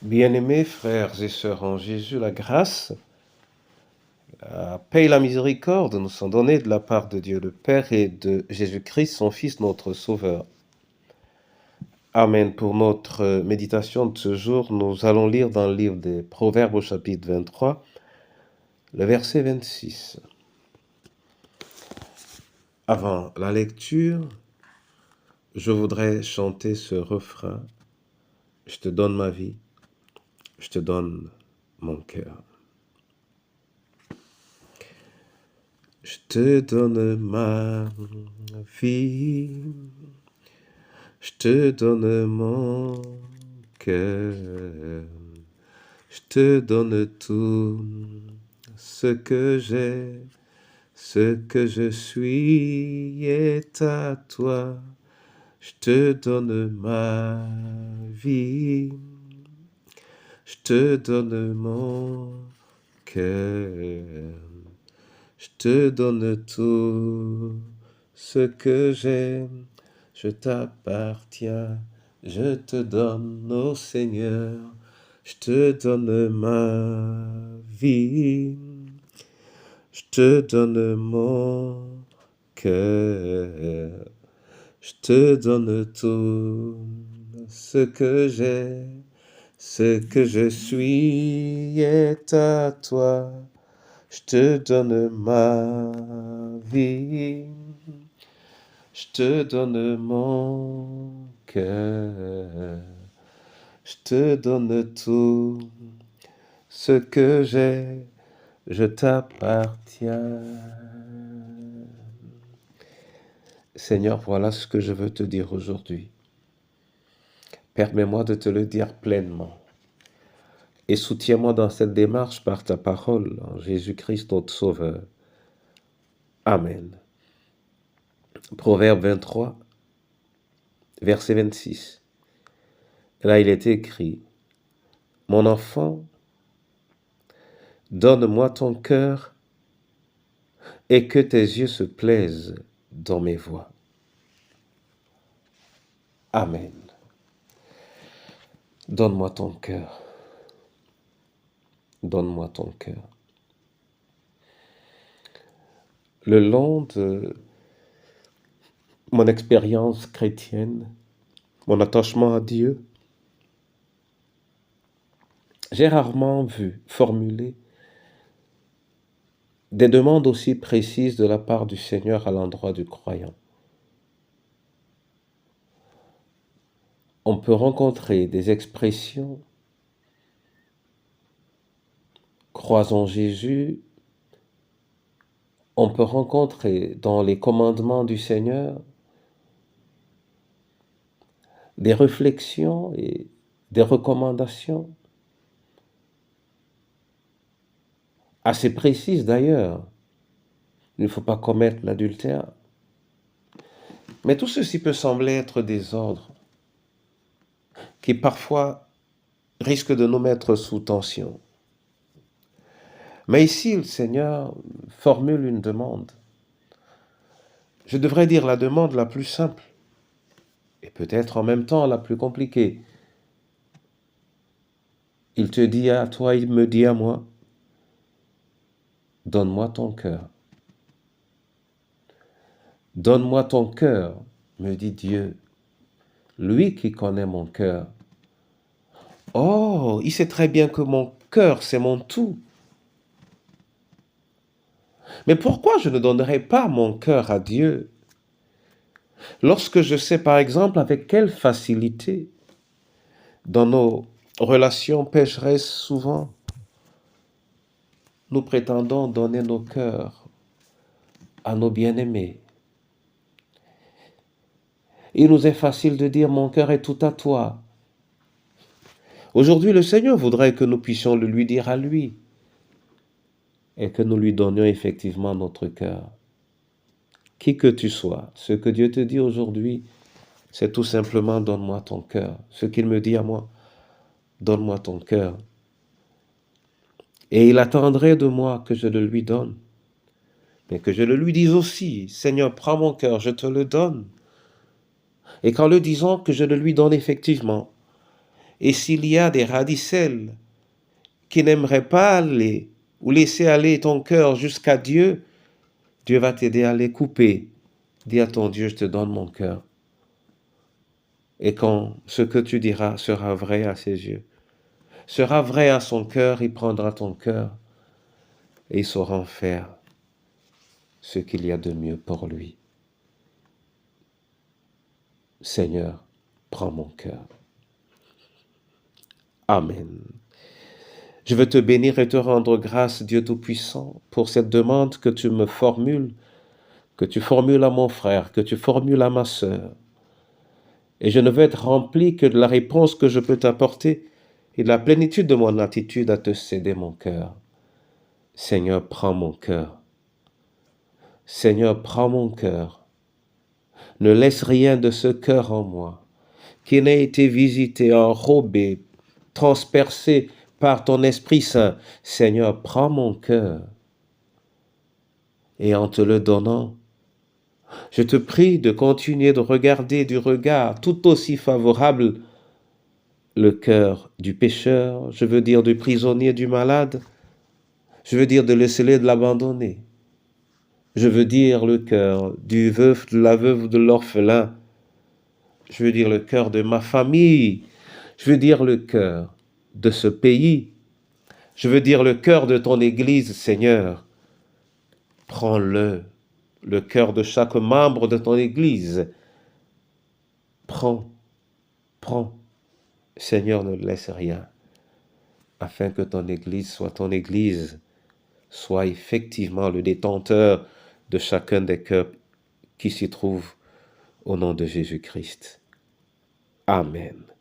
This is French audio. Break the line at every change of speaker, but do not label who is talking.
Bien-aimés frères et sœurs en Jésus, la grâce, la paix et la miséricorde nous sont données de la part de Dieu le Père et de Jésus-Christ, son Fils, notre Sauveur. Amen. Pour notre méditation de ce jour, nous allons lire dans le livre des Proverbes au chapitre 23, le verset 26. Avant la lecture, je voudrais chanter ce refrain. Je te donne ma vie, je te donne mon cœur. Je te donne ma vie, je te donne mon cœur, je te donne tout ce que j'ai, ce que je suis est à toi. Je te donne ma vie, je te donne mon cœur. Je te donne tout ce que j'ai, je t'appartiens, je te donne, ô Seigneur, je te donne ma vie, je te donne mon cœur, je te donne tout ce que j'ai, ce que je suis est à toi. Je te donne ma vie, je te donne mon cœur, je te donne tout ce que j'ai, je t'appartiens. Seigneur, voilà ce que je veux te dire aujourd'hui. Permets-moi de te le dire pleinement. Et soutiens-moi dans cette démarche par ta parole, en Jésus-Christ notre Sauveur. Amen. Proverbe 23, verset 26. Là, il est écrit, « Mon enfant, donne-moi ton cœur et que tes yeux se plaisent dans mes voies. » Amen. Donne-moi ton cœur. Donne-moi ton cœur. Le long de mon expérience chrétienne, mon attachement à Dieu, j'ai rarement vu formuler des demandes aussi précises de la part du Seigneur à l'endroit du croyant. On peut rencontrer des expressions « croisons Jésus », on peut rencontrer dans les commandements du Seigneur des réflexions et des recommandations assez précises d'ailleurs. Il ne faut pas commettre l'adultère. Mais tout ceci peut sembler être des ordres qui parfois risquent de nous mettre sous tension. Mais ici, le Seigneur formule une demande. Je devrais dire la demande la plus simple et peut-être en même temps la plus compliquée. Il te dit à toi, il me dit à moi, donne-moi ton cœur. Donne-moi ton cœur, me dit Dieu, lui qui connaît mon cœur. Oh, il sait très bien que mon cœur, c'est mon tout. Mais pourquoi je ne donnerais pas mon cœur à Dieu lorsque je sais par exemple avec quelle facilité dans nos relations pécheresses souvent nous prétendons donner nos cœurs à nos bien-aimés. Il nous est facile de dire mon cœur est tout à toi. Aujourd'hui, le Seigneur voudrait que nous puissions le lui dire à lui et que nous lui donnions effectivement notre cœur. Qui que tu sois, ce que Dieu te dit aujourd'hui, c'est tout simplement donne-moi ton cœur. Ce qu'il me dit à moi, donne-moi ton cœur. Et il attendrait de moi que je le lui donne, mais que je le lui dise aussi, Seigneur, prends mon cœur, je te le donne. Et qu'en le disant, que je le lui donne effectivement, Et s'il y a des radicelles qui n'aimeraient pas aller ou laisser aller ton cœur jusqu'à Dieu, Dieu va t'aider à les couper. Dis à ton Dieu, je te donne mon cœur. Et quand ce que tu diras sera vrai à ses yeux, sera vrai à son cœur, il prendra ton cœur et il saura en faire ce qu'il y a de mieux pour lui. Seigneur, prends mon cœur. Amen. Je veux te bénir et te rendre grâce, Dieu Tout-Puissant, pour cette demande que tu me formules, que tu formules à mon frère, que tu formules à ma sœur. Et je ne veux être rempli que de la réponse que je peux t'apporter et de la plénitude de mon attitude à te céder mon cœur. Seigneur, prends mon cœur. Seigneur, prends mon cœur. Ne laisse rien de ce cœur en moi qui n'ait été visité, enrobé, transpercé par ton Esprit Saint. Seigneur, prends mon cœur. Et en te le donnant, je te prie de continuer de regarder du regard tout aussi favorable le cœur du pécheur, je veux dire du prisonnier, du malade, je veux dire de l'esselé, de l'abandonné. Je veux dire le cœur du veuf, de la veuve, de l'orphelin. Je veux dire le cœur de ma famille. Je veux dire le cœur de ce pays. Je veux dire le cœur de ton Église, Seigneur. Prends-le, le cœur de chaque membre de ton Église. Prends. Seigneur, ne laisse rien, afin que ton Église, soit effectivement le détenteur de chacun des cœurs qui s'y trouvent, au nom de Jésus-Christ. Amen.